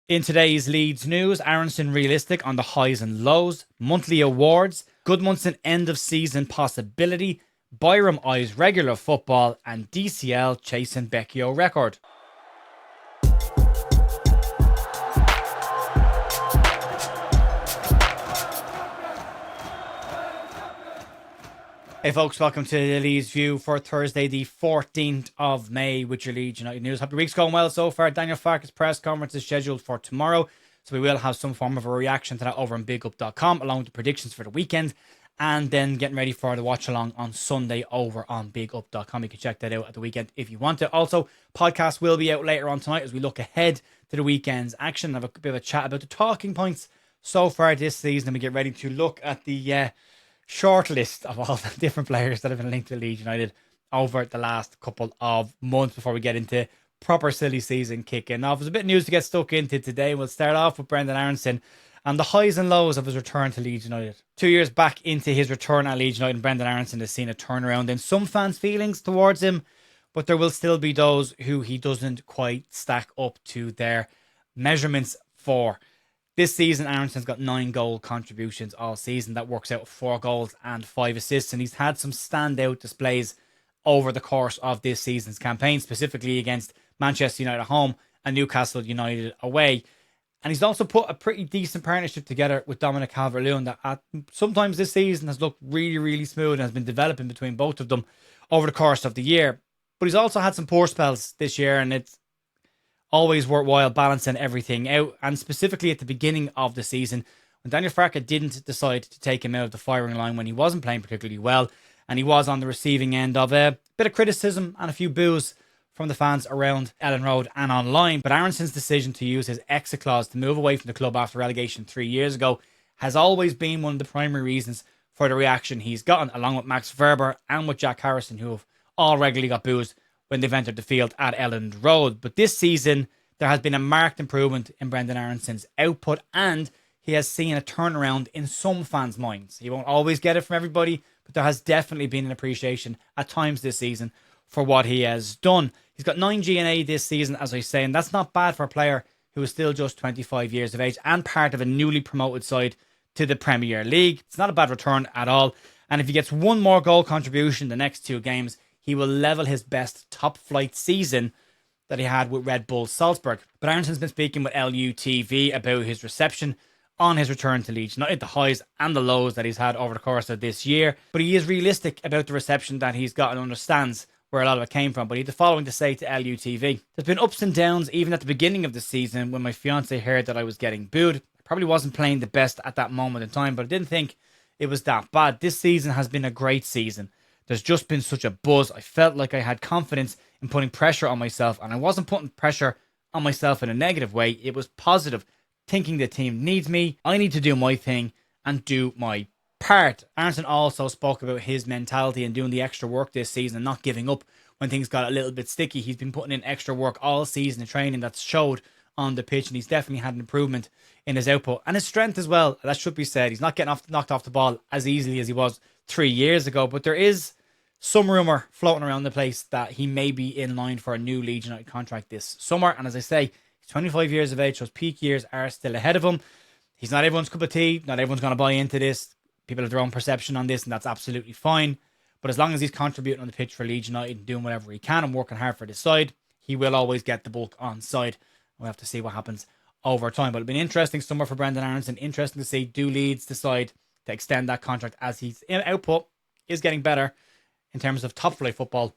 In today's Leeds news, Aaronson realistic on the highs and lows, monthly awards, Gudmundsson end of season possibility, Byram eyes regular football, and DCL chasing Becchio record. Hey folks, welcome to the Leeds View for Thursday the 14th of May with your Leeds United news. Hope your week's going well so far. Daniel Farke's press conference is scheduled for tomorrow, so we will have some form of a reaction to that over on bigup.com along with the predictions for the weekend, and then getting ready for the watch along on Sunday over on bigup.com. You can check that out at the weekend if you want to. Also, podcast will be out later on tonight as we look ahead to the weekend's action. Have a bit of a chat about the talking points so far this season, and we get ready to look at the short list of all the different players that have been linked to Leeds United over the last couple of months before we get into proper silly season kicking off. There's a bit of news to get stuck into today. We'll start off with Brendan Aaronson and the highs and lows of his return to Leeds United. 2 years back into his return at Leeds United, Brendan Aaronson has seen a turnaround in some fans' feelings towards him, but there will still be those who he doesn't quite stack up to their measurements for. This season, Aaronson's got 9 goal contributions all season. That works out 4 goals and 5 assists. And he's had some standout displays over the course of this season's campaign, specifically against Manchester United at home and Newcastle United away. And he's also put a pretty decent partnership together with Dominic Calvert-Lewin that sometimes this season has looked really, really smooth and has been developing between both of them over the course of the year. But he's also had some poor spells this year, and it's always worthwhile balancing everything out. And specifically at the beginning of the season, when Daniel Farke didn't decide to take him out of the firing line when he wasn't playing particularly well, and he was on the receiving end of a bit of criticism and a few boos from the fans around Ellen Road and online. But Aaronson's decision to use his exit clause to move away from the club after relegation 3 years ago has always been one of the primary reasons for the reaction he's gotten, along with Max Verber and with Jack Harrison, who have all regularly got boos when they've entered the field at Elland Road. But this season, there has been a marked improvement in Brendan Aaronson's output, and he has seen a turnaround in some fans' minds. He won't always get it from everybody, but there has definitely been an appreciation at times this season for what he has done. He's got 9 G&A this season, as I say, and that's not bad for a player who is still just 25 years of age and part of a newly promoted side to the Premier League. It's not a bad return at all. And if he gets one more goal contribution the next 2 games, he will level his best top-flight season that he had with Red Bull Salzburg. But Aaronson's been speaking with LUTV about his reception on his return to Leeds United, the highs and the lows that he's had over the course of this year. But he is realistic about the reception that he's got and understands where a lot of it came from. But he had the following to say to LUTV. There's been ups and downs even at the beginning of the season when my fiance heard that I was getting booed. I probably wasn't playing the best at that moment in time, but I didn't think it was that bad. This season has been a great season. There's just been such a buzz. I felt like I had confidence in putting pressure on myself, and I wasn't putting pressure on myself in a negative way. It was positive, thinking the team needs me, I need to do my thing and do my part. Aaronson also spoke about his mentality and doing the extra work this season and not giving up when things got a little bit sticky. He's been putting in extra work all season in training that's showed on the pitch, and he's definitely had an improvement in his output and his strength as well. That should be said. He's not getting knocked off the ball as easily as he was 3 years ago, but there is some rumour floating around the place that he may be in line for a new Leeds United contract this summer. And as I say, he's 25 years of age, so his peak years are still ahead of him. He's not everyone's cup of tea. Not everyone's going to buy into this. People have their own perception on this, and that's absolutely fine. But as long as he's contributing on the pitch for Leeds United and doing whatever he can and working hard for this side, he will always get the bulk on side. We'll have to see what happens over time. But it'll be an interesting summer for Brendan Aaronson. Interesting to see, do Leeds decide to extend that contract as his output is getting better in terms of top flight football.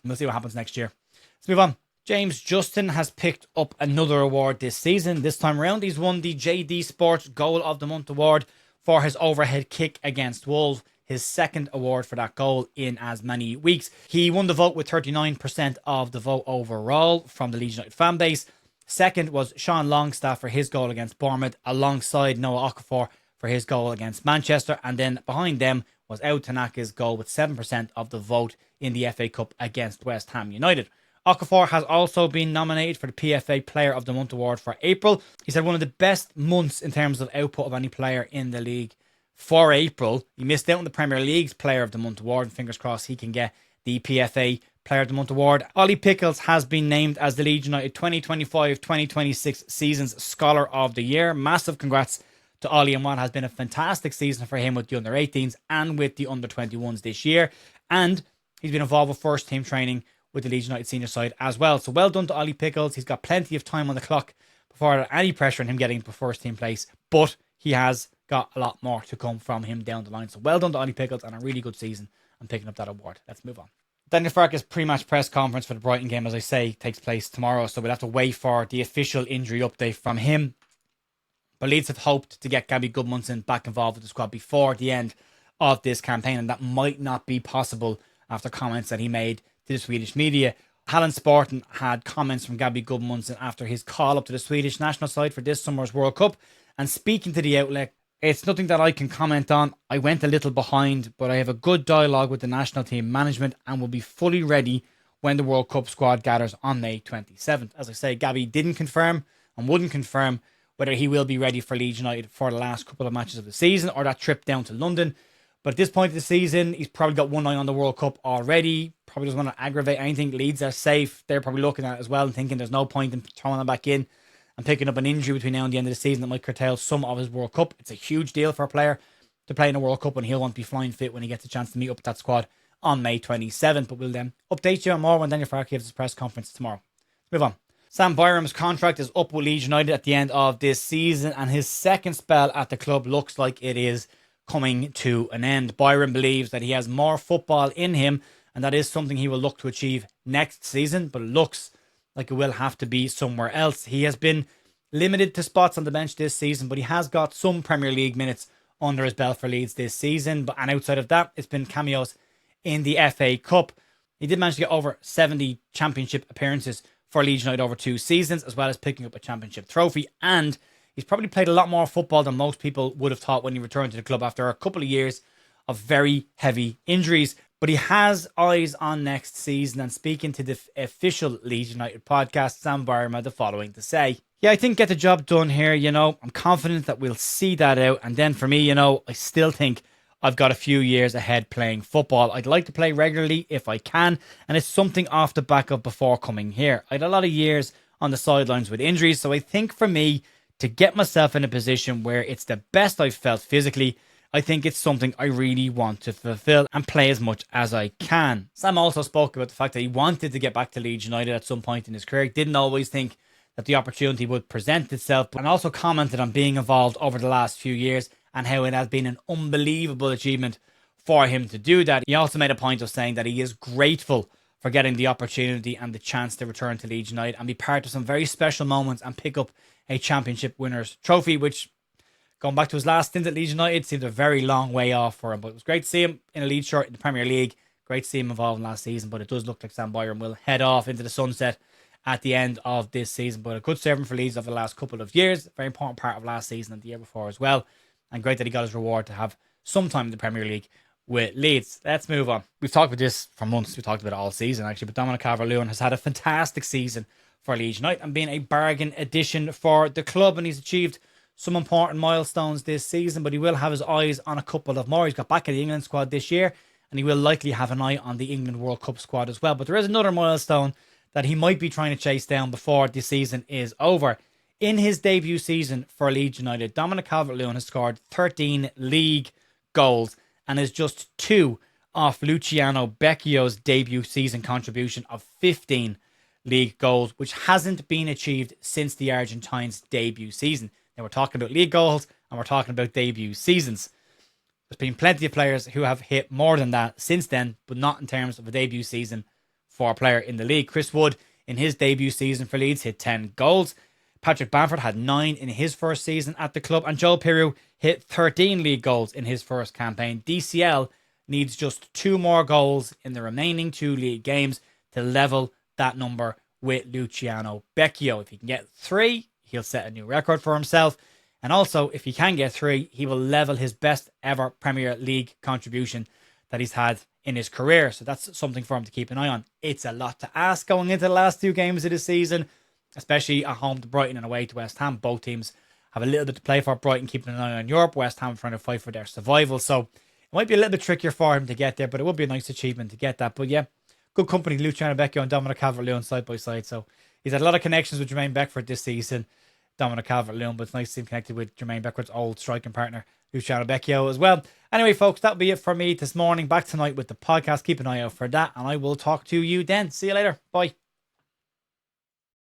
We'll see what happens next year. Let's move on. James Justin has picked up another award this season. This time around, he's won the JD Sports Goal of the Month award for his overhead kick against Wolves, his second award for that goal in as many weeks. He won the vote with 39% of the vote overall from the Leeds United fan base. Second was Sean Longstaff for his goal against Bournemouth, alongside Noah Okafor for his goal against Manchester. And then behind them was Ao Tanaka's goal with 7% of the vote in the FA Cup against West Ham United. Okafor has also been nominated for the PFA Player of the Month award for April. He's had one of the best months in terms of output of any player in the league for April. He missed out on the Premier League's Player of the Month award, and fingers crossed he can get the PFA Player of the Month award. Ollie Pickles has been named as the Leeds United 2025-2026 season's Scholar of the Year. Massive congrats to Ollie and what has been a fantastic season for him with the under-18s and with the under-21s this year. And he's been involved with first team training with the Leeds United senior side as well. So well done to Ollie Pickles. He's got plenty of time on the clock before there's any pressure on him getting the first team place. But he has got a lot more to come from him down the line. So well done to Ollie Pickles and a really good season and picking up that award. Let's move on. Daniel Farke's pre-match press conference for the Brighton game, as I say, takes place tomorrow. So we'll have to wait for the official injury update from him. But Leeds have hoped to get Gabby Goodmundson back involved with the squad before the end of this campaign. And that might not be possible after comments that he made to the Swedish media. Halland Sporten had comments from Gabby Goodmundson after his call up to the Swedish national side for this summer's World Cup. And speaking to the outlet, it's nothing that I can comment on. I went a little behind, but I have a good dialogue with the national team management and will be fully ready when the World Cup squad gathers on May 27th. As I say, Gabby didn't confirm and wouldn't confirm whether he will be ready for Leeds United for the last couple of matches of the season or that trip down to London. But at this point of the season, he's probably got one eye on the World Cup already. Probably doesn't want to aggravate anything. Leeds are safe. They're probably looking at it as well and thinking there's no point in throwing him back in and picking up an injury between now and the end of the season that might curtail some of his World Cup. It's a huge deal for a player to play in a World Cup, and he'll want to be flying fit when he gets a chance to meet up with that squad on May 27th. But we'll then update you on more when Daniel Farke gives his press conference tomorrow. Let's move on. Sam Byram's contract is up with Leeds United at the end of this season, and his second spell at the club looks like it is coming to an end. Byram believes that he has more football in him, and that is something he will look to achieve next season, but it looks like it will have to be somewhere else. He has been limited to spots on the bench this season, but he has got some Premier League minutes under his belt for Leeds this season. And outside of that, it's been cameos in the FA Cup. He did manage to get over 70 championship appearances for Leeds United over 2 seasons, as well as picking up a championship trophy. And he's probably played a lot more football than most people would have thought when he returned to the club after a couple of years of very heavy injuries. But he has eyes on next season, and speaking to the official Leeds United podcast, Sam Byram had the following to say. Yeah, I think get the job done here, I'm confident that we'll see that out. And then for me, I still think I've got a few years ahead playing football. I'd like to play regularly if I can, and it's something off the back of before coming here. I had a lot of years on the sidelines with injuries, so I think for me to get myself in a position where it's the best I've felt physically, I think it's something I really want to fulfill and play as much as I can. Sam also spoke about the fact that he wanted to get back to Leeds United at some point in his career. Didn't always think that the opportunity would present itself, and also commented on being involved over the last few years and how it has been an unbelievable achievement for him to do that. He also made a point of saying that he is grateful for getting the opportunity and the chance to return to Leeds United and be part of some very special moments and pick up a championship winners trophy, which, going back to his last stint at Leeds United, seemed a very long way off for him. But it was great to see him in a Leeds shirt in the Premier League. Great to see him involved in last season. But it does look like Sam Byram will head off into the sunset at the end of this season. But a good servant for Leeds over the last couple of years. Very important part of last season and the year before as well. And great that he got his reward to have some time in the Premier League with Leeds. Let's move on. We've talked about this for months. We've talked about it all season, actually. But Dominic Calvert-Lewin has had a fantastic season for Leeds United and been a bargain addition for the club. And he's achieved some important milestones this season, but he will have his eyes on a couple of more. He's got back in the England squad this year, and he will likely have an eye on the England World Cup squad as well. But there is another milestone that he might be trying to chase down before the season is over. In his debut season for Leeds United, Dominic Calvert-Lewin has scored 13 league goals and is just 2 off Luciano Becchio's debut season contribution of 15 league goals, which hasn't been achieved since the Argentine's debut season. Now we're talking about league goals and we're talking about debut seasons. There's been plenty of players who have hit more than that since then, but not in terms of a debut season for a player in the league. Chris Wood, in his debut season for Leeds, hit 10 goals. Patrick Bamford had 9 in his first season at the club, and Joe Piroux hit 13 league goals in his first campaign. DCL needs just 2 more goals in the remaining 2 league games to level that number with Luciano Becchio. If he can get 3, he'll set a new record for himself. And also, if he can get 3, he will level his best ever Premier League contribution that he's had in his career. So that's something for him to keep an eye on. It's a lot to ask going into the last 2 games of the season, especially at home to Brighton and away to West Ham. Both teams have a little bit to play for. Brighton keeping an eye on Europe, West Ham trying to fight for their survival. So it might be a little bit trickier for him to get there, but it would be a nice achievement to get that. But yeah, good company, Luciano Becchio and Dominic Calvert-Lewin side by side. So he's had a lot of connections with Jermaine Beckford this season, Dominic Calvert-Lewin, but it's nice to see him connected with Jermaine Beckford's old striking partner, Luciano Becchio, as well. Anyway, folks, that'll be it for me this morning. Back tonight with the podcast. Keep an eye out for that, and I will talk to you then. See you later. Bye.